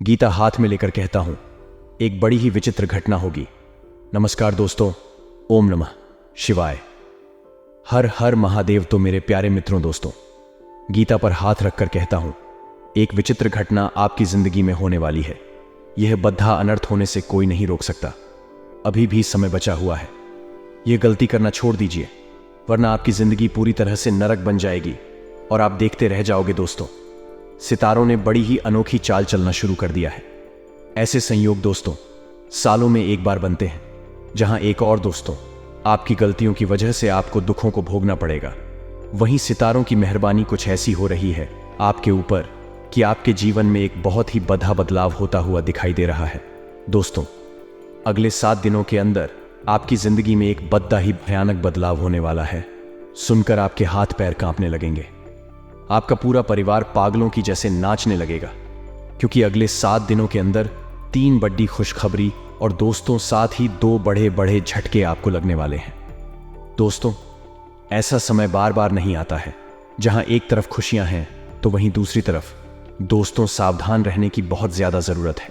गीता हाथ में लेकर कहता हूं, एक बड़ी ही विचित्र घटना होगी। नमस्कार दोस्तों, ओम नमः शिवाय। हर हर महादेव। तो मेरे प्यारे मित्रों दोस्तों, गीता पर हाथ रखकर कहता हूं, एक विचित्र घटना आपकी जिंदगी में होने वाली है। यह बद्धा अनर्थ होने से कोई नहीं रोक सकता। अभी भी समय बचा हुआ है। यह गलती करना छोड़ दीजिए, वरना आपकी जिंदगी पूरी तरह से नरक बन जाएगी और आप देखते रह जाओगे। दोस्तों, सितारों ने बड़ी ही अनोखी चाल चलना शुरू कर दिया है। ऐसे संयोग दोस्तों सालों में एक बार बनते हैं, जहां एक और दोस्तों आपकी गलतियों की वजह से आपको दुखों को भोगना पड़ेगा। वहीं सितारों की मेहरबानी कुछ ऐसी हो रही है आपके ऊपर कि आपके जीवन में एक बहुत ही बड़ा बदलाव होता हुआ दिखाई दे रहा है। दोस्तों, अगले 7 दिनों के अंदर आपकी जिंदगी में एक बड़ा ही भयानक बदलाव होने वाला है। सुनकर आपके हाथ पैर कांपने लगेंगे। आपका पूरा परिवार पागलों की जैसे नाचने लगेगा, क्योंकि अगले 7 दिनों के अंदर 3 बड़ी खुशखबरी और दोस्तों साथ ही 2 बड़े बड़े झटके आपको लगने वाले हैं। दोस्तों, ऐसा समय बार बार नहीं आता है जहां एक तरफ खुशियां हैं तो वहीं दूसरी तरफ दोस्तों सावधान रहने की बहुत ज्यादा जरूरत है।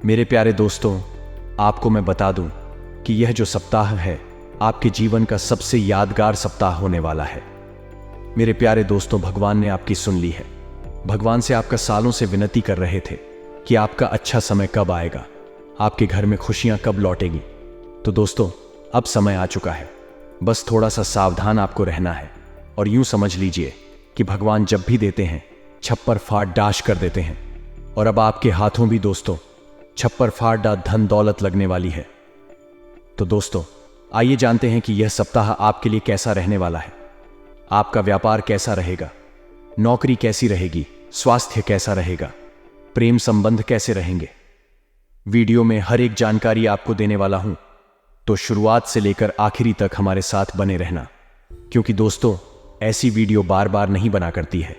मेरे प्यारे दोस्तों, आपको मैं बता दूं कि यह जो सप्ताह है आपके जीवन का सबसे यादगार सप्ताह होने वाला है। मेरे प्यारे दोस्तों, भगवान ने आपकी सुन ली है। भगवान से आपका सालों से विनती कर रहे थे कि आपका अच्छा समय कब आएगा, आपके घर में खुशियां कब लौटेगी। तो दोस्तों, अब समय आ चुका है। बस थोड़ा सा सावधान आपको रहना है और यूं समझ लीजिए कि भगवान जब भी देते हैं छप्पर फाड़ डाश कर देते हैं। और अब आपके हाथों भी दोस्तों छप्पर फाड़ डा धन दौलत लगने वाली है। तो दोस्तों, आइए जानते हैं कि यह सप्ताह आपके लिए कैसा रहने वाला है। आपका व्यापार कैसा रहेगा, नौकरी कैसी रहेगी, स्वास्थ्य कैसा रहेगा, प्रेम संबंध कैसे रहेंगे। वीडियो में हर एक जानकारी आपको देने वाला हूं, तो शुरुआत से लेकर आखिरी तक हमारे साथ बने रहना, क्योंकि दोस्तों ऐसी वीडियो बार बार नहीं बना करती है।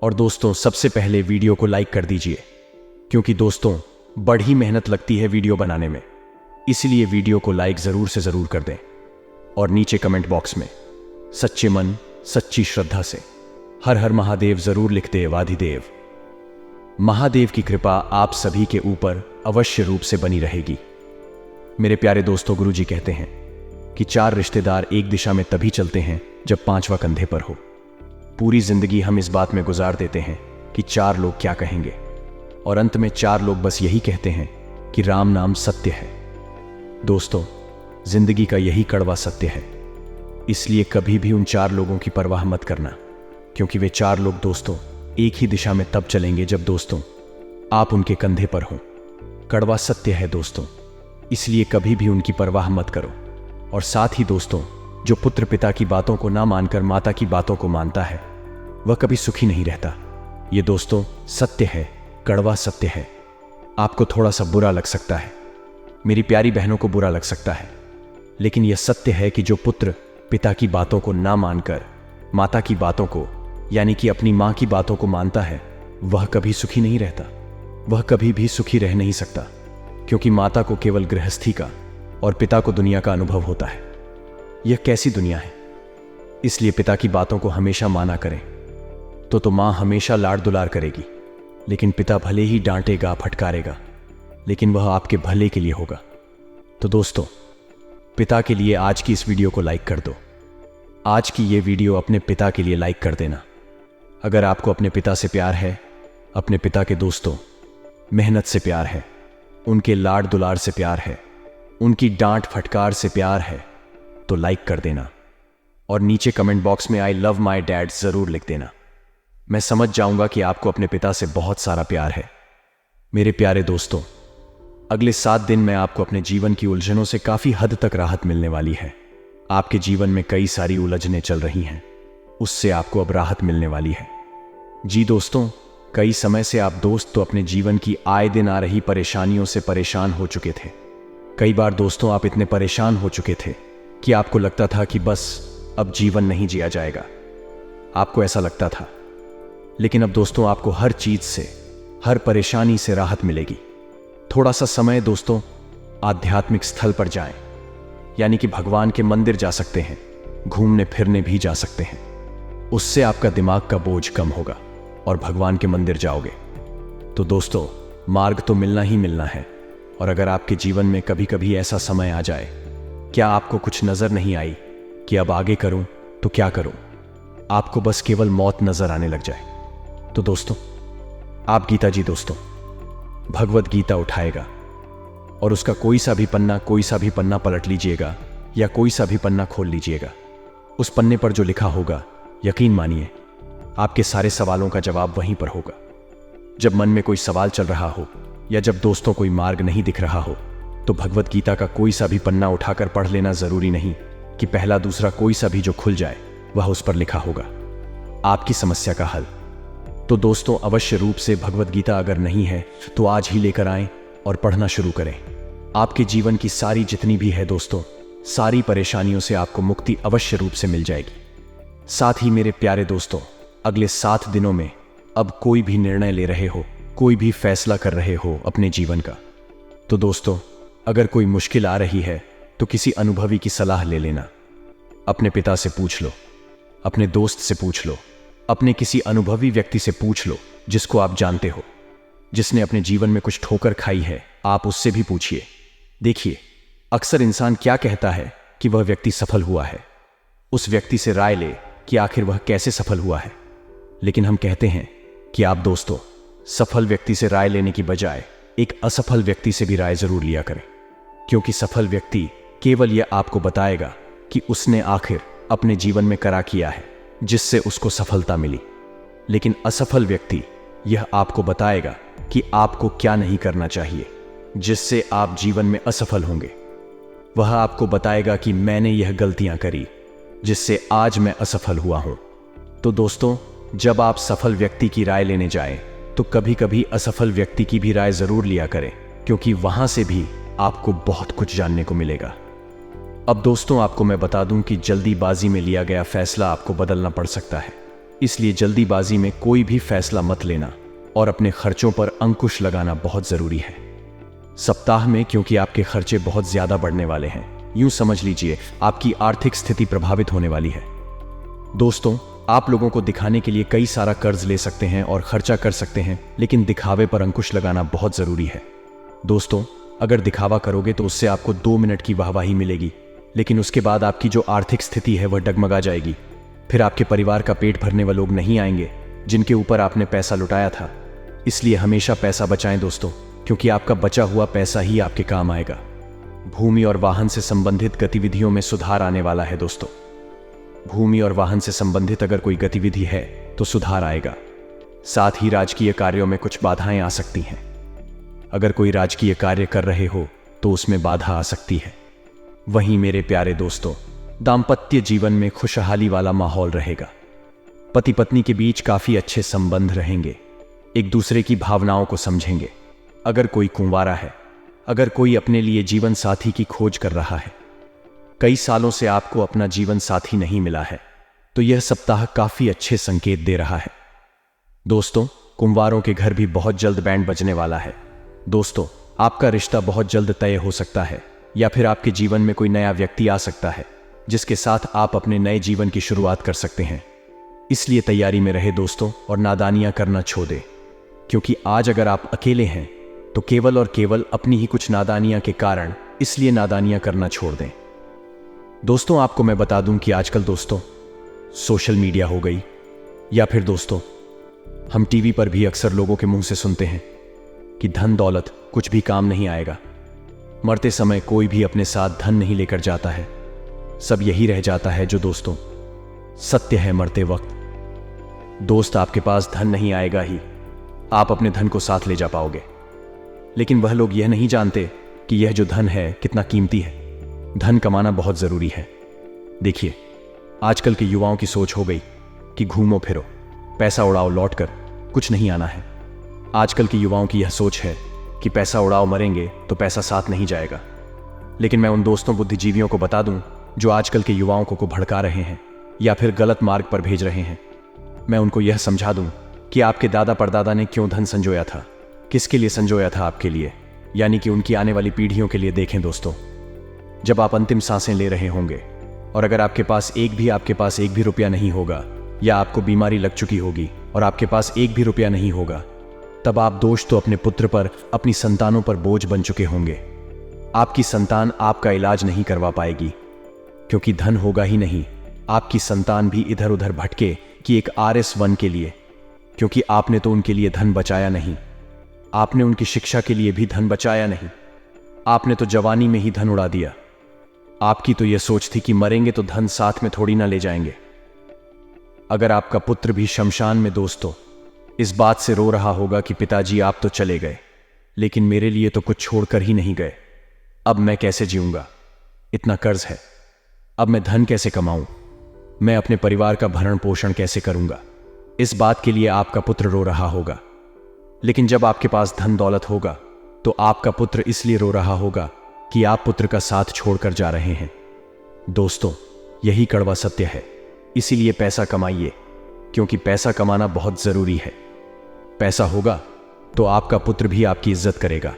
और दोस्तों, सबसे पहले वीडियो को लाइक कर दीजिए, क्योंकि दोस्तों बड़ी मेहनत लगती है वीडियो बनाने में, इसलिए वीडियो को लाइक जरूर से जरूर कर दें। और नीचे कमेंट बॉक्स में सच्चे मन सच्ची श्रद्धा से हर हर महादेव जरूर लिख दे। वाधिदेव महादेव की कृपा आप सभी के ऊपर अवश्य रूप से बनी रहेगी। मेरे प्यारे दोस्तों, गुरुजी कहते हैं कि 4 रिश्तेदार एक दिशा में तभी चलते हैं जब 5वां कंधे पर हो। पूरी जिंदगी हम इस बात में गुजार देते हैं कि 4 लोग क्या कहेंगे, और अंत में 4 लोग बस यही कहते हैं कि राम नाम सत्य है। दोस्तों, जिंदगी का यही कड़वा सत्य है। इसलिए कभी भी उन 4 लोगों की परवाह मत करना, क्योंकि वे 4 लोग दोस्तों एक ही दिशा में तब चलेंगे जब दोस्तों आप उनके कंधे पर हो। कड़वा सत्य है दोस्तों, इसलिए कभी भी उनकी परवाह मत करो। और साथ ही दोस्तों, जो पुत्र पिता की बातों को ना मानकर माता की बातों को मानता है, वह कभी सुखी नहीं रहता। ये दोस्तों सत्य है, कड़वा सत्य है। आपको थोड़ा सा बुरा लग सकता है, मेरी प्यारी बहनों को बुरा लग सकता है, लेकिन यह सत्य है कि जो पुत्र पिता की बातों को ना मानकर माता की बातों को, यानी कि अपनी मां की बातों को मानता है, वह कभी सुखी नहीं रहता। वह कभी भी सुखी रह नहीं सकता, क्योंकि माता को केवल गृहस्थी का और पिता को दुनिया का अनुभव होता है। यह कैसी दुनिया है। इसलिए पिता की बातों को हमेशा माना करें, तो मां हमेशा लाड़ दुलार करेगी। लेकिन पिता भले ही डांटेगा फटकारेगा, लेकिन वह आपके भले के लिए होगा। तो दोस्तों, पिता के लिए आज की इस वीडियो को लाइक कर दो। आज की ये वीडियो अपने पिता के लिए लाइक कर देना। अगर आपको अपने पिता से प्यार है, अपने पिता के दोस्तों मेहनत से प्यार है, उनके लाड़ दुलार से प्यार है, उनकी डांट फटकार से प्यार है, तो लाइक कर देना। और नीचे कमेंट बॉक्स में आई लव माई डैड जरूर लिख देना। मैं समझ जाऊंगा कि आपको अपने पिता से बहुत सारा प्यार है। मेरे प्यारे दोस्तों, अगले 7 दिन में आपको अपने जीवन की उलझनों से काफी हद तक राहत मिलने वाली है। आपके जीवन में कई सारी उलझनें चल रही हैं, उससे आपको अब राहत मिलने वाली है। जी दोस्तों, कई समय से आप दोस्त तो अपने जीवन की आए दिन आ रही परेशानियों से परेशान हो चुके थे। कई बार दोस्तों आप इतने परेशान हो चुके थे कि आपको लगता था कि बस अब जीवन नहीं जिया जाएगा। आपको ऐसा लगता था, लेकिन अब दोस्तों आपको हर चीज से, हर परेशानी से राहत मिलेगी। थोड़ा सा समय दोस्तों आध्यात्मिक स्थल पर जाएं, यानी कि भगवान के मंदिर जा सकते हैं, घूमने फिरने भी जा सकते हैं। उससे आपका दिमाग का बोझ कम होगा और भगवान के मंदिर जाओगे तो दोस्तों, मार्ग तो मिलना ही मिलना है। और अगर आपके जीवन में कभी कभी ऐसा समय आ जाए, क्या आपको कुछ नजर नहीं आई कि अब आगे करूं तो क्या करूं, आपको बस केवल मौत नजर आने लग जाए, तो दोस्तों, आप गीता जी दोस्तों भगवत गीता उठाएगा और उसका कोई सा भी पन्ना पलट लीजिएगा या कोई सा भी पन्ना खोल लीजिएगा। उस पन्ने पर जो लिखा होगा, यकीन मानिए आपके सारे सवालों का जवाब वहीं पर होगा। जब मन में कोई सवाल चल रहा हो या जब दोस्तों कोई मार्ग नहीं दिख रहा हो, तो भगवत गीता का कोई सा भी पन्ना उठाकर पढ़ लेना जरूरी नहीं कि पहला दूसरा कोई सा भी जो खुल जाए वह उस पर लिखा होगा आपकी समस्या का हल। तो दोस्तों, अवश्य रूप से भगवत गीता अगर नहीं है तो आज ही लेकर आएं और पढ़ना शुरू करें। आपके जीवन की सारी जितनी भी है दोस्तों, सारी परेशानियों से आपको मुक्ति अवश्य रूप से मिल जाएगी। साथ ही मेरे प्यारे दोस्तों, अगले 7 दिनों में अब कोई भी निर्णय ले रहे हो, कोई भी फैसला कर रहे हो अपने जीवन का, तो दोस्तों, अगर कोई मुश्किल आ रही है तो किसी अनुभवी की सलाह ले लेना। अपने पिता से पूछ लो, अपने दोस्त से पूछ लो, अपने किसी अनुभवी व्यक्ति से पूछ लो जिसको आप जानते हो, जिसने अपने जीवन में कुछ ठोकर खाई है, आप उससे भी पूछिए। देखिए, अक्सर इंसान क्या कहता है कि वह व्यक्ति सफल हुआ है, उस व्यक्ति से राय ले कि आखिर वह कैसे सफल हुआ है। लेकिन हम कहते हैं कि आप दोस्तों, सफल व्यक्ति से राय लेने की बजाय एक असफल व्यक्ति से भी राय जरूर लिया करें, क्योंकि सफल व्यक्ति केवल यह आपको बताएगा कि उसने आखिर अपने जीवन में करा किया है जिससे उसको सफलता मिली, लेकिन असफल व्यक्ति यह आपको बताएगा कि आपको क्या नहीं करना चाहिए जिससे आप जीवन में असफल होंगे। वह आपको बताएगा कि मैंने यह गलतियां करी जिससे आज मैं असफल हुआ हूं। तो दोस्तों, जब आप सफल व्यक्ति की राय लेने जाएं, तो कभी कभी असफल व्यक्ति की भी राय जरूर लिया करें, क्योंकि वहां से भी आपको बहुत कुछ जानने को मिलेगा। अब दोस्तों, आपको मैं बता दूं कि जल्दीबाजी में लिया गया फैसला आपको बदलना पड़ सकता है, इसलिए जल्दीबाजी में कोई भी फैसला मत लेना और अपने खर्चों पर अंकुश लगाना बहुत जरूरी है सप्ताह में, क्योंकि आपके खर्चे बहुत ज्यादा बढ़ने वाले हैं। यूं समझ लीजिए आपकी आर्थिक स्थिति प्रभावित होने वाली है। दोस्तों, आप लोगों को दिखाने के लिए कई सारा कर्ज ले सकते हैं और खर्चा कर सकते हैं, लेकिन दिखावे पर अंकुश लगाना बहुत जरूरी है। दोस्तों, अगर दिखावा करोगे तो उससे आपको 2 मिनट की वाहवाही मिलेगी, लेकिन उसके बाद आपकी जो आर्थिक स्थिति है वह डगमगा जाएगी। फिर आपके परिवार का पेट भरने वाले लोग नहीं आएंगे जिनके ऊपर आपने पैसा लुटाया था। इसलिए हमेशा पैसा बचाएं दोस्तों, क्योंकि आपका बचा हुआ पैसा ही आपके काम आएगा। भूमि और वाहन से संबंधित गतिविधियों में सुधार आने वाला है दोस्तों। भूमि और वाहन से संबंधित अगर कोई गतिविधि है तो सुधार आएगा। साथ ही राजकीय कार्यों में कुछ बाधाएं आ सकती हैं। अगर कोई राजकीय कार्य कर रहे हो तो उसमें बाधा आ सकती है। वहीं मेरे प्यारे दोस्तों, दाम्पत्य जीवन में खुशहाली वाला माहौल रहेगा। पति पत्नी के बीच काफी अच्छे संबंध रहेंगे, एक दूसरे की भावनाओं को समझेंगे। अगर कोई कुंवारा है, अगर कोई अपने लिए जीवन साथी की खोज कर रहा है, कई सालों से आपको अपना जीवन साथी नहीं मिला है, तो यह सप्ताह काफी अच्छे संकेत दे रहा है। दोस्तों, कुंवारों के घर भी बहुत जल्द बैंड बजने वाला है। दोस्तों, आपका रिश्ता बहुत जल्द तय हो सकता है, या फिर आपके जीवन में कोई नया व्यक्ति आ सकता है जिसके साथ आप अपने नए जीवन की शुरुआत कर सकते हैं। इसलिए तैयारी में रहे दोस्तों और नादानियां करना छोड़ दें, क्योंकि आज अगर आप अकेले हैं तो केवल और केवल अपनी ही कुछ नादानियां के कारण इसलिए नादानियां करना छोड़ दें। दोस्तों, आपको मैं बता दूं कि आजकल दोस्तों सोशल मीडिया हो गई, या फिर दोस्तों हम टीवी पर भी अक्सर लोगों के मुंह से सुनते हैं कि धन दौलत कुछ भी काम नहीं आएगा। मरते समय कोई भी अपने साथ धन नहीं लेकर जाता है, सब यही रह जाता है जो दोस्तों सत्य है मरते वक्त। दोस्त, आपके पास धन नहीं आएगा ही, आप अपने धन को साथ ले जा पाओगे, लेकिन वह लोग यह नहीं जानते कि यह जो धन है कितना कीमती है। धन कमाना बहुत जरूरी है। देखिए, आजकल के युवाओं की सोच हो गई कि घूमो फिरो, पैसा उड़ाओ, लौट कर कुछ नहीं आना है। आजकल के युवाओं की यह सोच है कि पैसा उड़ाओ, मरेंगे तो पैसा साथ नहीं जाएगा। लेकिन मैं उन दोस्तों बुद्धिजीवियों को बता दूं जो आजकल के युवाओं को भड़का रहे हैं या फिर गलत मार्ग पर भेज रहे हैं, मैं उनको यह समझा दूं कि आपके दादा परदादा ने क्यों धन संजोया था, किसके लिए संजोया था, आपके लिए, यानी कि उनकी आने वाली पीढ़ियों के लिए। देखें दोस्तों, जब आप अंतिम सांसें ले रहे होंगे और अगर आपके पास एक भी रुपया नहीं होगा, या आपको बीमारी लग चुकी होगी और आपके पास एक भी रुपया नहीं होगा, तब आप दोष तो अपने पुत्र पर, अपनी संतानों पर बोझ बन चुके होंगे। आपकी संतान आपका इलाज नहीं करवा पाएगी, क्योंकि धन होगा ही नहीं। आपकी संतान भी इधर उधर भटके कि एक RS1 के लिए, क्योंकि आपने तो उनके लिए धन बचाया नहीं। आपने उनकी शिक्षा के लिए भी धन बचाया नहीं। आपने तो जवानी में ही धन उड़ा दिया। आपकी तो यह सोच थी कि मरेंगे तो धन साथ में थोड़ी ना ले जाएंगे। अगर आपका पुत्र भी शमशान में दोस्तों इस बात से रो रहा होगा कि पिताजी आप तो चले गए, लेकिन मेरे लिए तो कुछ छोड़कर ही नहीं गए। अब मैं कैसे जीऊंगा? इतना कर्ज है। अब मैं धन कैसे कमाऊं? मैं अपने परिवार का भरण पोषण कैसे करूंगा? इस बात के लिए आपका पुत्र रो रहा होगा। लेकिन जब आपके पास धन दौलत होगा तो आपका पुत्र इसलिए रो रहा होगा कि आप पुत्र का साथ छोड़कर जा रहे हैं। दोस्तों, यही कड़वा सत्य है। इसीलिए पैसा कमाइए, क्योंकि पैसा कमाना बहुत जरूरी है। पैसा होगा तो आपका पुत्र भी आपकी इज्जत करेगा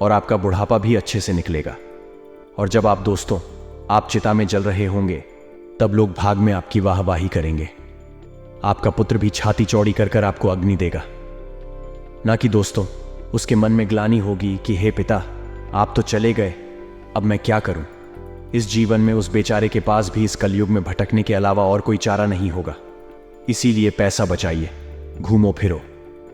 और आपका बुढ़ापा भी अच्छे से निकलेगा। और जब आप दोस्तों आप चिता में जल रहे होंगे, तब लोग भाग में आपकी वाहवाही करेंगे। आपका पुत्र भी छाती चौड़ी कर कर आपको अग्नि देगा, ना कि दोस्तों उसके मन में ग्लानि होगी कि हे पिता, आप तो चले गए, अब मैं क्या करूं? इस जीवन में उस बेचारे के पास भी इस कलयुग में भटकने के अलावा और कोई चारा नहीं होगा। इसीलिए पैसा बचाइए, घूमो फिरो,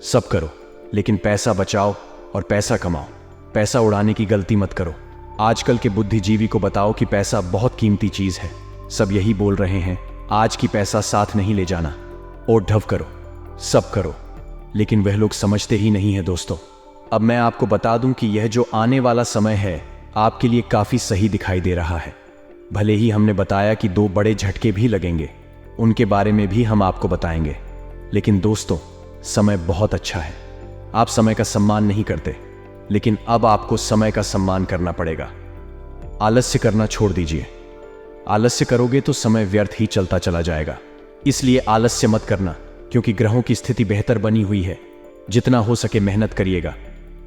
सब करो, लेकिन पैसा बचाओ और पैसा कमाओ। पैसा उड़ाने की गलती मत करो। आजकल के बुद्धिजीवी को बताओ कि पैसा बहुत कीमती चीज है। सब यही बोल रहे हैं, आज की पैसा साथ नहीं ले जाना, ओट ढव करो, सब करो, लेकिन वह लोग समझते ही नहीं है दोस्तों। अब मैं आपको बता दूं कि यह जो आने वाला समय है आपके लिए काफी सही दिखाई दे रहा है। भले ही हमने बताया कि 2 बड़े झटके भी लगेंगे, उनके बारे में भी हम आपको बताएंगे, लेकिन दोस्तों समय बहुत अच्छा है। आप समय का सम्मान नहीं करते, लेकिन अब आपको समय का सम्मान करना पड़ेगा। आलस्य करना छोड़ दीजिए। आलस्य करोगे तो समय व्यर्थ ही चलता चला जाएगा। इसलिए आलस्य मत करना, क्योंकि ग्रहों की स्थिति बेहतर बनी हुई है। जितना हो सके मेहनत करिएगा,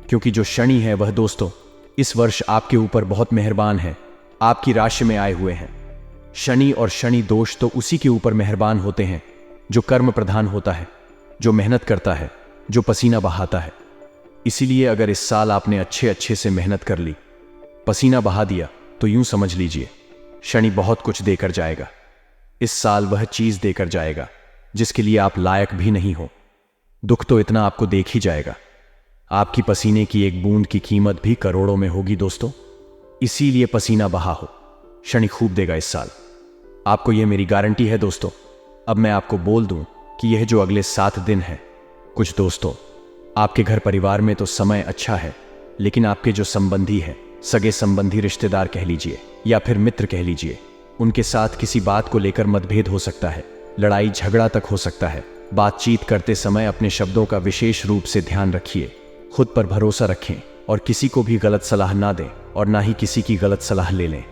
क्योंकि जो शनि है वह दोस्तों इस वर्ष आपके ऊपर बहुत मेहरबान है, आपकी राशि में आए हुए हैं। शनि और शनि दोष तो उसी के ऊपर मेहरबान होते हैं जो कर्म प्रधान होता है, जो मेहनत करता है, जो पसीना बहाता है। इसीलिए अगर इस साल आपने अच्छे से मेहनत कर ली, पसीना बहा दिया, तो यूं समझ लीजिए शनि बहुत कुछ देकर जाएगा। इस साल वह चीज देकर जाएगा जिसके लिए आप लायक भी नहीं हो। दुख तो इतना आपको देख ही जाएगा। आपकी पसीने की एक बूंद की कीमत भी करोड़ों में होगी दोस्तों। इसीलिए पसीना बहा हो, शनि खूब देगा इस साल, आपको यह मेरी गारंटी है दोस्तों। अब मैं आपको बोल दूं कि यह जो अगले 7 दिन है, कुछ दोस्तों आपके घर परिवार में तो समय अच्छा है, लेकिन आपके जो संबंधी हैं, सगे संबंधी, रिश्तेदार कह लीजिए या फिर मित्र कह लीजिए, उनके साथ किसी बात को लेकर मतभेद हो सकता है, लड़ाई झगड़ा तक हो सकता है। बातचीत करते समय अपने शब्दों का विशेष रूप से ध्यान रखिए, खुद पर भरोसा रखें और किसी को भी गलत सलाह ना दें और ना ही किसी की गलत सलाह ले लें।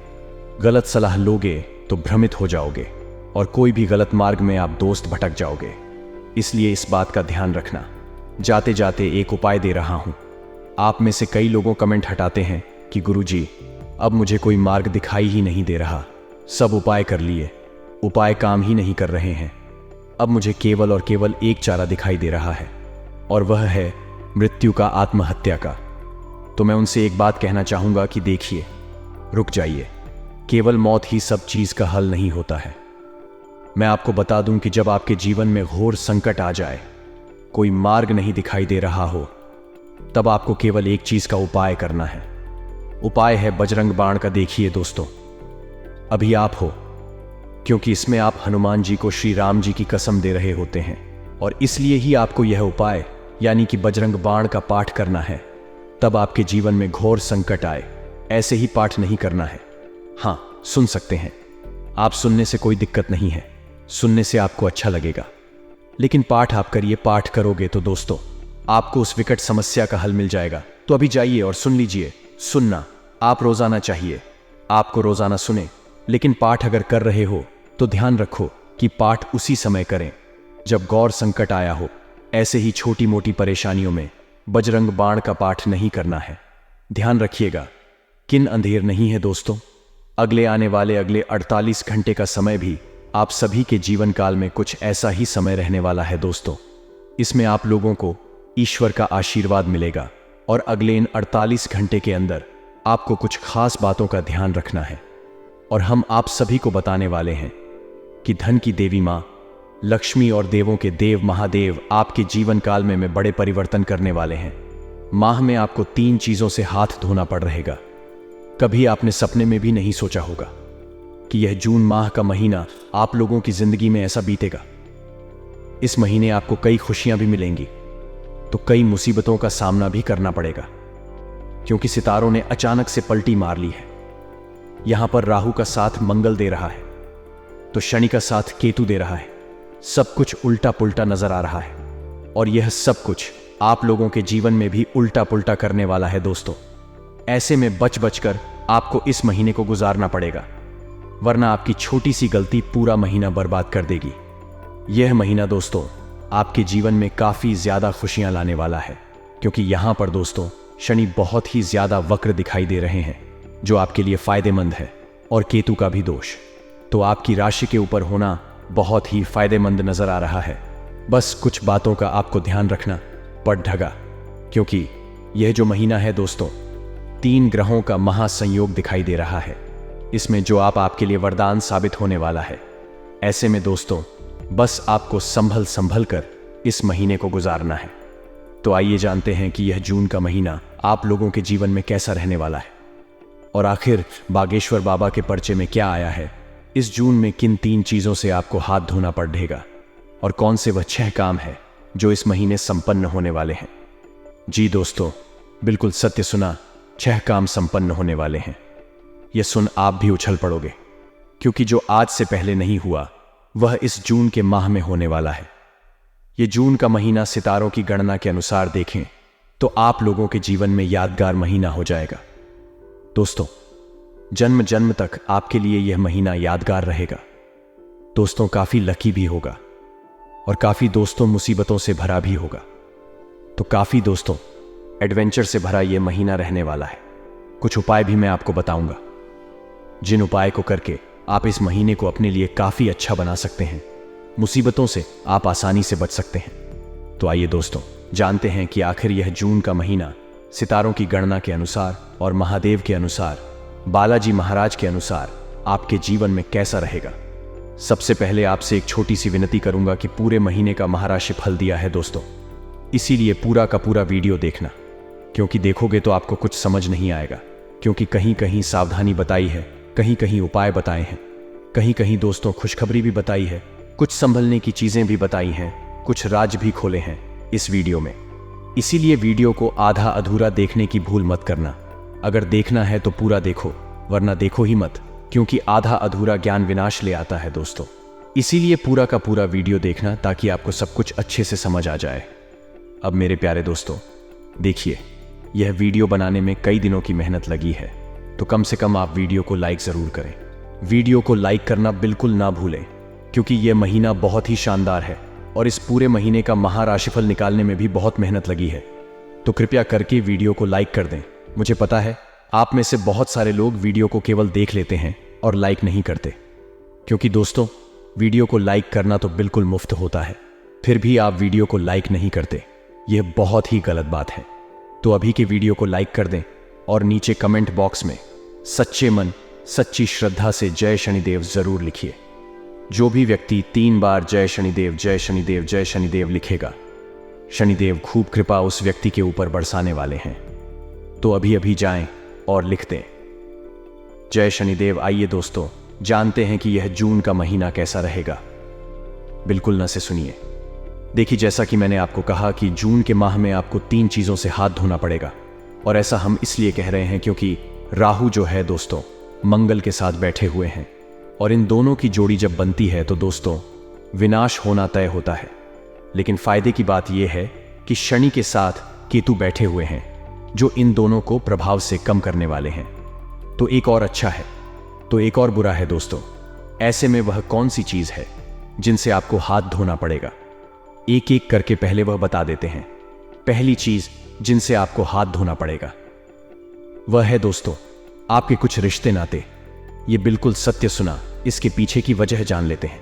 गलत सलाह लोगे तो भ्रमित हो जाओगे और कोई भी गलत मार्ग में आप दोस्त भटक जाओगे। इसलिए इस बात का ध्यान रखना। जाते जाते एक उपाय दे रहा हूं। आप में से कई लोगों कमेंट हटाते हैं कि गुरुजी अब मुझे कोई मार्ग दिखाई ही नहीं दे रहा, सब उपाय कर लिए, उपाय काम ही नहीं कर रहे हैं। अब मुझे केवल और केवल एक चारा दिखाई दे रहा है और वह है मृत्यु का, आत्महत्या का। तो मैं उनसे एक बात कहना चाहूंगा कि देखिए, रुक जाइए, केवल मौत ही सब चीज का हल नहीं होता है। मैं आपको बता दूं कि जब आपके जीवन में घोर संकट आ जाए, कोई मार्ग नहीं दिखाई दे रहा हो, तब आपको केवल एक चीज का उपाय करना है। उपाय है बजरंग बाण का। देखिए दोस्तों, अभी आप हो, क्योंकि इसमें आप हनुमान जी को श्री राम जी की कसम दे रहे होते हैं और इसलिए ही आपको यह उपाय यानी कि बजरंग बाण का पाठ करना है। तब आपके जीवन में घोर संकट आए, ऐसे ही पाठ नहीं करना है। हाँ, सुन सकते हैं आप, सुनने से कोई दिक्कत नहीं है, सुनने से आपको अच्छा लगेगा, लेकिन पाठ आप करिए। पाठ करोगे तो दोस्तों आपको उस विकट समस्या का हल मिल जाएगा। तो अभी जाइए और सुन लीजिए। सुनना आप रोजाना चाहिए, आपको रोजाना सुने, लेकिन पाठ अगर कर रहे हो तो ध्यान रखो कि पाठ उसी समय करें जब गौर संकट आया हो। ऐसे ही छोटी मोटी परेशानियों में बजरंग बाण का पाठ नहीं करना है। ध्यान रखिएगा, किन अंधेर नहीं है दोस्तों। अगले आने वाले अगले 48 घंटे का समय भी आप सभी के जीवन काल में कुछ ऐसा ही समय रहने वाला है दोस्तों। इसमें आप लोगों को ईश्वर का आशीर्वाद मिलेगा और अगले इन 48 घंटे के अंदर आपको कुछ खास बातों का ध्यान रखना है। और हम आप सभी को बताने वाले हैं कि धन की देवी माँ लक्ष्मी और देवों के देव महादेव आपके जीवन काल में बड़े परिवर्तन करने वाले हैं। माह में आपको 3 चीजों से हाथ धोना पड़ रहेगा। कभी आपने सपने में भी नहीं सोचा होगा कि यह जून माह का महीना आप लोगों की जिंदगी में ऐसा बीतेगा। इस महीने आपको कई खुशियां भी मिलेंगी तो कई मुसीबतों का सामना भी करना पड़ेगा, क्योंकि सितारों ने अचानक से पलटी मार ली है। यहां पर राहु का साथ मंगल दे रहा है तो शनि का साथ केतु दे रहा है। सब कुछ उल्टा पुल्टा नजर आ रहा है और यह सब कुछ आप लोगों के जीवन में भी उल्टा पुल्टा करने वाला है दोस्तों। ऐसे में बच बचकर आपको इस महीने को गुजारना पड़ेगा, वरना आपकी छोटी सी गलती पूरा महीना बर्बाद कर देगी। यह महीना दोस्तों आपके जीवन में काफी ज्यादा खुशियां लाने वाला है, क्योंकि यहां पर दोस्तों शनि बहुत ही ज्यादा वक्र दिखाई दे रहे हैं, जो आपके लिए फायदेमंद है, और केतु का भी दोष तो आपकी राशि के ऊपर होना बहुत ही फायदेमंद नजर आ रहा है। बस कुछ बातों का आपको ध्यान रखना पड़ ढगा, क्योंकि यह जो महीना है दोस्तों 3 ग्रहों का महासंयोग दिखाई दे रहा है। इसमें जो आपके लिए वरदान साबित होने वाला है। ऐसे में दोस्तों बस आपको संभल कर इस महीने को गुजारना है। तो आइए जानते हैं कि यह जून का महीना आप लोगों के जीवन में कैसा रहने वाला है, और आखिर बागेश्वर बाबा के पर्चे में क्या आया है। इस जून में किन 3 चीजों से आपको हाथ धोना पड़ेगा और कौन से वह 6 काम है जो इस महीने संपन्न होने वाले हैं। जी दोस्तों, बिल्कुल सत्य सुना, 6 काम संपन्न होने वाले हैं। यह सुन आप भी उछल पड़ोगे, क्योंकि जो आज से पहले नहीं हुआ वह इस जून के माह में होने वाला है। यह जून का महीना सितारों की गणना के अनुसार देखें तो आप लोगों के जीवन में यादगार महीना हो जाएगा। दोस्तों जन्म जन्म तक आपके लिए यह महीना यादगार रहेगा। दोस्तों काफी लकी भी होगा और काफी दोस्तों मुसीबतों से भरा भी होगा। तो काफी दोस्तों एडवेंचर से भरा यह महीना रहने वाला है। कुछ उपाय भी मैं आपको बताऊंगा, जिन उपाय को करके आप इस महीने को अपने लिए काफी अच्छा बना सकते हैं। मुसीबतों से आप आसानी से बच सकते हैं। तो आइए दोस्तों जानते हैं कि आखिर यह जून का महीना सितारों की गणना के अनुसार और महादेव के अनुसार, बालाजी महाराज के अनुसार आपके जीवन में कैसा रहेगा। सबसे पहले आपसे एक छोटी सी विनती करूंगा कि पूरे महीने का महाराशि फल दिया है दोस्तों, इसीलिए पूरा का पूरा वीडियो देखना, क्योंकि देखोगे तो आपको कुछ समझ नहीं आएगा, क्योंकि कहीं कहीं सावधानी बताई है, कहीं कहीं उपाय बताए हैं, कहीं कहीं दोस्तों खुशखबरी भी बताई है, कुछ संभलने की चीजें भी बताई हैं, कुछ राज भी खोले हैं इस वीडियो में। इसीलिए वीडियो को आधा अधूरा देखने की भूल मत करना। अगर देखना है तो पूरा देखो, वरना देखो ही मत, क्योंकि आधा अधूरा ज्ञान विनाश ले आता है दोस्तों। इसीलिए पूरा का पूरा वीडियो देखना, ताकि आपको सब कुछ अच्छे से समझ आ जाए। अब मेरे प्यारे दोस्तों देखिए, यह वीडियो बनाने में कई दिनों की मेहनत लगी है, तो कम से कम आप वीडियो को लाइक जरूर करें। वीडियो को लाइक करना बिल्कुल ना भूलें, क्योंकि यह महीना बहुत ही शानदार है और इस पूरे महीने का महाराशिफल निकालने में भी बहुत मेहनत लगी है। तो कृपया करके वीडियो को लाइक कर दें। मुझे पता है आप में से बहुत सारे लोग वीडियो को केवल देख लेते हैं और लाइक नहीं करते, क्योंकि दोस्तों वीडियो को लाइक करना तो बिल्कुल मुफ्त होता है, फिर भी आप वीडियो को लाइक नहीं करते। यह बहुत ही गलत बात है। तो अभी के वीडियो को लाइक कर दें और नीचे कमेंट बॉक्स में सच्चे मन सच्ची श्रद्धा से जय शनिदेव जरूर लिखिए। जो भी व्यक्ति 3 बार जय शनिदेव जय शनिदेव जय शनिदेव लिखेगा, शनिदेव खूब कृपा उस व्यक्ति के ऊपर बरसाने वाले हैं। तो अभी अभी जाएं और लिख दें जय शनिदेव। आइए दोस्तों जानते हैं कि यह जून का महीना कैसा रहेगा। बिल्कुल न से सुनिए। देखिए, जैसा कि मैंने आपको कहा कि जून के माह में आपको 3 चीजों से हाथ धोना पड़ेगा, और ऐसा हम इसलिए कह रहे हैं क्योंकि राहु जो है दोस्तों मंगल के साथ बैठे हुए हैं, और इन दोनों की जोड़ी जब बनती है तो दोस्तों विनाश होना तय होता है। लेकिन फायदे की बात यह है कि शनि के साथ केतु बैठे हुए हैं, जो इन दोनों को प्रभाव से कम करने वाले हैं। तो एक और अच्छा है तो एक और बुरा है दोस्तों। ऐसे में वह कौन सी चीज है जिनसे आपको हाथ धोना पड़ेगा, एक एक करके पहले वह बता देते हैं। पहली चीज जिनसे आपको हाथ धोना पड़ेगा वह है दोस्तों आपके कुछ रिश्ते नाते। ये बिल्कुल सत्य सुना, इसके पीछे की वजह जान लेते हैं।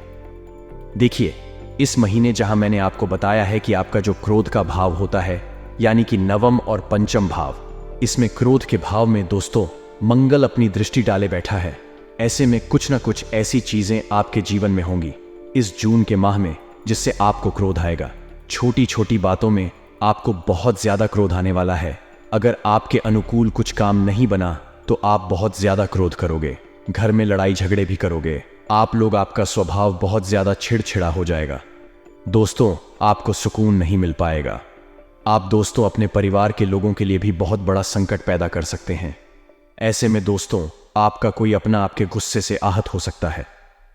देखिए, इस महीने जहां मैंने आपको बताया है कि आपका जो क्रोध का भाव होता है, यानी कि नवम और पंचम भाव, इसमें क्रोध के भाव में दोस्तों मंगल अपनी दृष्टि डाले बैठा है। ऐसे में कुछ ना कुछ ऐसी चीजें आपके जीवन में होंगी इस जून के माह में जिससे आपको क्रोध आएगा। छोटी छोटी बातों में आपको बहुत ज्यादा क्रोध आने वाला है। अगर आपके अनुकूल कुछ काम नहीं बना तो आप बहुत ज्यादा क्रोध करोगे, घर में लड़ाई झगड़े भी करोगे। आपका स्वभाव बहुत ज्यादा चिड़चिड़ा हो जाएगा। दोस्तों, आपको सुकून नहीं मिल पाएगा। आप दोस्तों अपने परिवार के लोगों के लिए भी बहुत बड़ा संकट पैदा कर सकते हैं। ऐसे में दोस्तों आपका कोई अपना आपके गुस्से से आहत हो सकता है।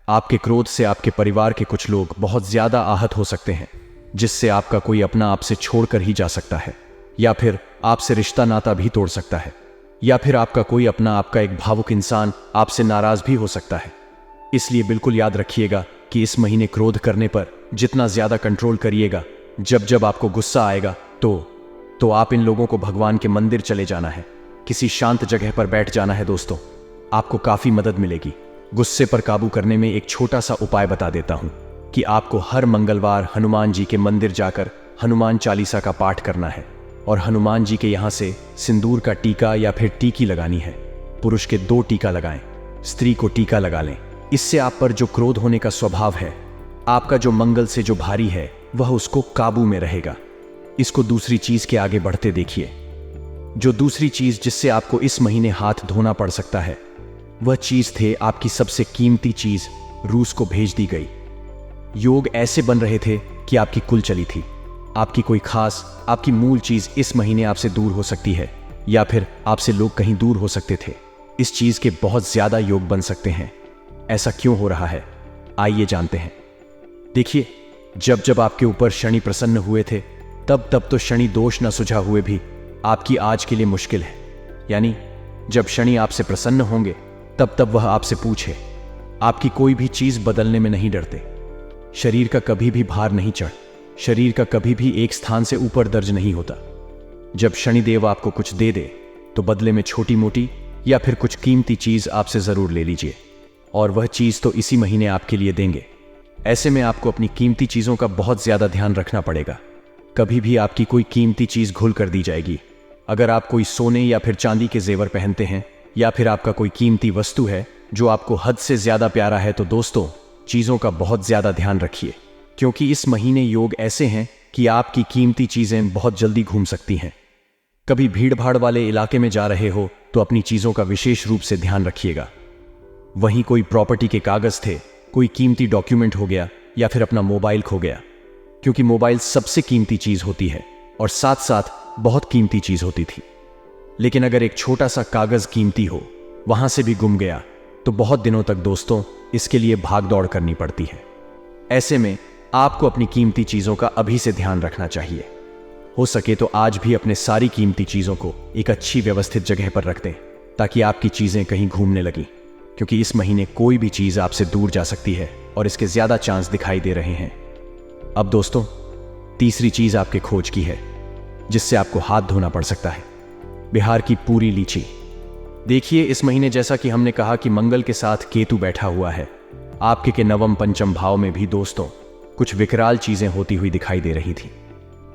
आपके क्रोध से आपके परिवार के कुछ लोग बहुत ज्यादा आहत हो सकते हैं, जिससे आपका कोई अपना आपसे छोड़कर ही जा सकता है, या फिर आपसे रिश्ता नाता भी तोड़ सकता है, या फिर आपका कोई अपना आपका एक भावुक इंसान आपसे नाराज भी हो सकता है। इसलिए बिल्कुल याद रखिएगा कि इस महीने क्रोध करने पर जितना ज्यादा कंट्रोल करिएगा, जब जब आपको गुस्सा आएगा तो आप इन लोगों को भगवान के मंदिर चले जाना है, किसी शांत जगह पर बैठ जाना है। दोस्तों, आपको काफी मदद मिलेगी। गुस्से पर काबू करने में एक छोटा सा उपाय बता देता हूं कि आपको हर मंगलवार हनुमान जी के मंदिर जाकर हनुमान चालीसा का पाठ करना है और हनुमान जी के यहां से सिंदूर का टीका या फिर टीकी लगानी है। पुरुष के 2 टीका लगाएं, स्त्री को टीका लगा लें। इससे आप पर जो क्रोध होने का स्वभाव है, आपका जो मंगल से जो भारी है, वह उसको काबू में रहेगा। इसको दूसरी चीज के आगे बढ़ते देखिए। जो दूसरी चीज जिससे आपको इस महीने हाथ धोना पड़ सकता है, वह चीज थे आपकी सबसे कीमती चीज रूस को भेज दी गई। योग ऐसे बन रहे थे कि आपकी कुल चली थी। आपकी कोई खास, आपकी मूल चीज इस महीने आपसे दूर हो सकती है, या फिर आपसे लोग कहीं दूर हो सकते थे। इस चीज के बहुत ज्यादा योग बन सकते हैं। ऐसा क्यों हो रहा है, आइए जानते हैं। देखिए, जब जब आपके ऊपर शनि प्रसन्न हुए थे, तब तो शनि दोष न सुझा हुए भी आपकी आज के लिए मुश्किल है। यानी जब शनि आपसे प्रसन्न होंगे तब वह आपसे पूछे। आपकी कोई भी चीज बदलने में नहीं डरते। शरीर का कभी भी भार नहीं चढ़, शरीर का कभी भी एक स्थान से ऊपर दर्ज नहीं होता। जब शनिदेव आपको कुछ दे दे तो बदले में छोटी मोटी या फिर कुछ कीमती चीज आपसे जरूर ले लीजिए, और वह चीज तो इसी महीने आपके लिए देंगे। ऐसे में आपको अपनी कीमती चीजों का बहुत ज्यादा ध्यान रखना पड़ेगा। कभी भी आपकी कोई कीमती चीज घुल कर दी जाएगी। अगर आप कोई सोने या फिर चांदी के जेवर पहनते हैं, या फिर आपका कोई कीमती वस्तु है जो आपको हद से ज्यादा प्यारा है, तो दोस्तों चीजों का बहुत ज्यादा ध्यान रखिए, क्योंकि इस महीने योग ऐसे हैं कि आपकी कीमती चीजें बहुत जल्दी घूम सकती हैं। कभी भीड़ भाड़ वाले इलाके में जा रहे हो तो अपनी चीजों का विशेष रूप से ध्यान रखिएगा। वहीं कोई प्रॉपर्टी के कागज थे, कोई कीमती डॉक्यूमेंट हो गया, या फिर अपना मोबाइल खो गया, क्योंकि मोबाइल सबसे कीमती चीज होती है और साथ साथ बहुत कीमती चीज होती थी। लेकिन अगर एक छोटा सा कागज कीमती हो वहां से भी गुम गया तो बहुत दिनों तक दोस्तों इसके लिए भाग दौड़ करनी पड़ती है। ऐसे में आपको अपनी कीमती चीजों का अभी से ध्यान रखना चाहिए। हो सके तो आज भी अपने सारी कीमती चीजों को एक अच्छी व्यवस्थित जगह पर रख दें, ताकि आपकी चीजें कहीं घूमने लगीं, क्योंकि इस महीने कोई भी चीज आपसे दूर जा सकती है और इसके ज्यादा चांस दिखाई दे रहे हैं। अब दोस्तों, तीसरी चीज आपके खोज की है जिससे आपको हाथ धोना पड़ सकता है। बिहार की पूरी लीची। देखिए, इस महीने जैसा कि हमने कहा कि मंगल के साथ केतु बैठा हुआ है, आपके के नवम पंचम भाव में भी दोस्तों कुछ विकराल चीजें होती हुई दिखाई दे रही थी।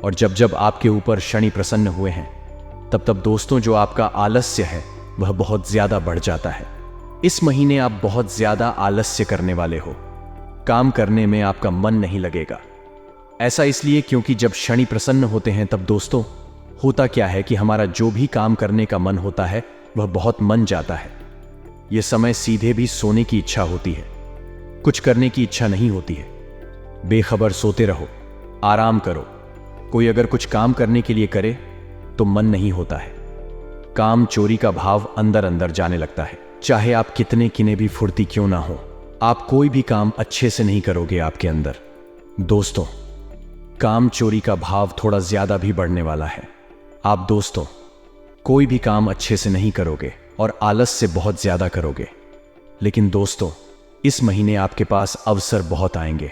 और जब जब आपके ऊपर शनि प्रसन्न हुए हैं तब दोस्तों जो आपका आलस्य है वह बहुत ज्यादा बढ़ जाता है। इस महीने आप बहुत ज्यादा आलस्य करने वाले हो। काम करने में आपका मन नहीं लगेगा। ऐसा इसलिए क्योंकि जब शनि प्रसन्न होते हैं तब दोस्तों होता क्या है कि हमारा जो भी काम करने का मन होता है वह बहुत मन जाता है। यह समय सीधे भी सोने की इच्छा होती है, कुछ करने की इच्छा नहीं होती है। बेखबर सोते रहो, आराम करो। कोई अगर कुछ काम करने के लिए करे तो मन नहीं होता है। काम चोरी का भाव अंदर अंदर जाने लगता है। चाहे आप कितने किने भी फुर्ती क्यों ना हो, आप कोई भी काम अच्छे से नहीं करोगे आपके अंदर। दोस्तों, काम चोरी का भाव थोड़ा ज्यादा भी बढ़ने वाला है। आप दोस्तों कोई भी काम अच्छे से नहीं करोगे और आलस से बहुत ज्यादा करोगे। लेकिन दोस्तों, इस महीने आपके पास अवसर बहुत आएंगे।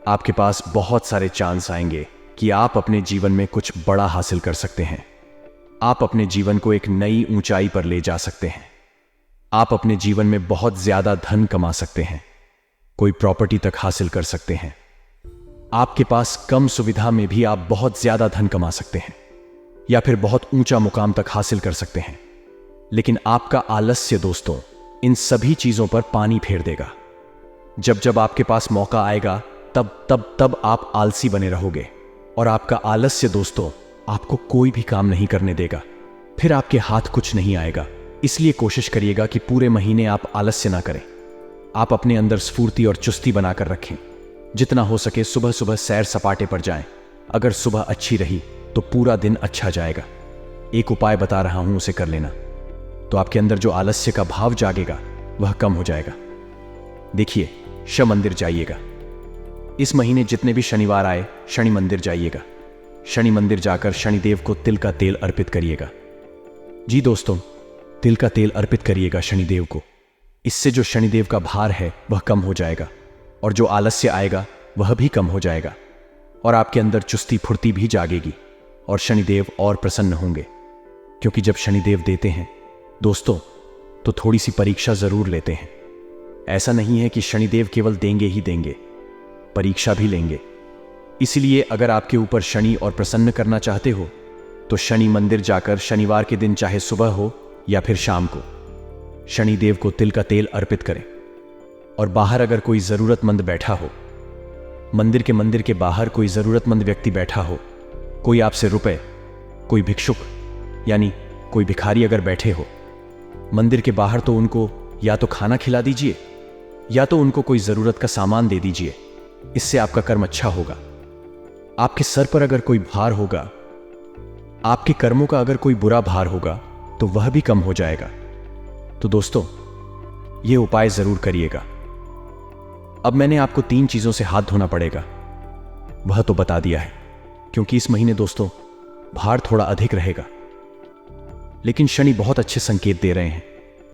आपके पास बहुत सारे चांस आएंगे कि आप अपने जीवन में कुछ बड़ा हासिल कर सकते हैं। आप अपने जीवन को एक नई ऊंचाई पर ले जा सकते हैं। आप अपने जीवन में बहुत ज्यादा धन कमा सकते हैं, कोई प्रॉपर्टी तक हासिल कर सकते हैं। आपके पास कम सुविधा में भी आप बहुत ज्यादा धन कमा सकते हैं या फिर बहुत ऊंचा मुकाम तक हासिल कर सकते हैं। लेकिन आपका आलस्य दोस्तों इन सभी चीजों पर पानी फेर देगा। जब जब आपके पास मौका आएगा तब आप आलसी बने रहोगे और आपका आलस्य दोस्तों आपको कोई भी काम नहीं करने देगा। फिर आपके हाथ कुछ नहीं आएगा। इसलिए कोशिश करिएगा कि पूरे महीने आप आलस्य ना करें। आप अपने अंदर स्फूर्ति और चुस्ती बनाकर रखें। जितना हो सके सुबह सुबह सैर सपाटे पर जाएं। अगर सुबह अच्छी रही तो पूरा दिन अच्छा जाएगा। एक उपाय बता रहा हूं, उसे कर लेना तो आपके अंदर जो आलस्य का भाव जागेगा वह कम हो जाएगा। देखिए, शनि मंदिर जाइएगा। इस महीने जितने भी शनिवार आए शनि मंदिर जाइएगा। शनि मंदिर जाकर शनिदेव को तिल का तेल अर्पित करिएगा। जी दोस्तों, तिल का तेल अर्पित करिएगा शनिदेव को। इससे जो शनिदेव का भार है वह कम हो जाएगा और जो आलस्य आएगा वह भी कम हो जाएगा और आपके अंदर चुस्ती फुर्ती भी जागेगी और शनिदेव और प्रसन्न होंगे। क्योंकि जब शनिदेव देते हैं दोस्तों तो थोड़ी सी परीक्षा जरूर लेते हैं। ऐसा नहीं है कि शनिदेव केवल देंगे ही देंगे, परीक्षा भी लेंगे। इसलिए अगर आपके ऊपर शनि और प्रसन्न करना चाहते हो तो शनि मंदिर जाकर शनिवार के दिन चाहे सुबह हो या फिर शाम को शनिदेव को तिल का तेल अर्पित करें। और बाहर अगर कोई जरूरतमंद बैठा हो, मंदिर के बाहर कोई जरूरतमंद व्यक्ति बैठा हो, कोई आपसे रुपए, कोई भिक्षुक यानी कोई भिखारी अगर बैठे हो मंदिर के बाहर, तो उनको या तो खाना खिला दीजिए या तो उनको कोई जरूरत का सामान दे दीजिए। इससे आपका कर्म अच्छा होगा। आपके सर पर अगर कोई भार होगा, आपके कर्मों का अगर कोई बुरा भार होगा तो वह भी कम हो जाएगा। तो दोस्तों यह उपाय जरूर करिएगा। अब मैंने आपको 3 चीजों से हाथ धोना पड़ेगा वह तो बता दिया है, क्योंकि इस महीने दोस्तों भार थोड़ा अधिक रहेगा। लेकिन शनि बहुत अच्छे संकेत दे रहे हैं।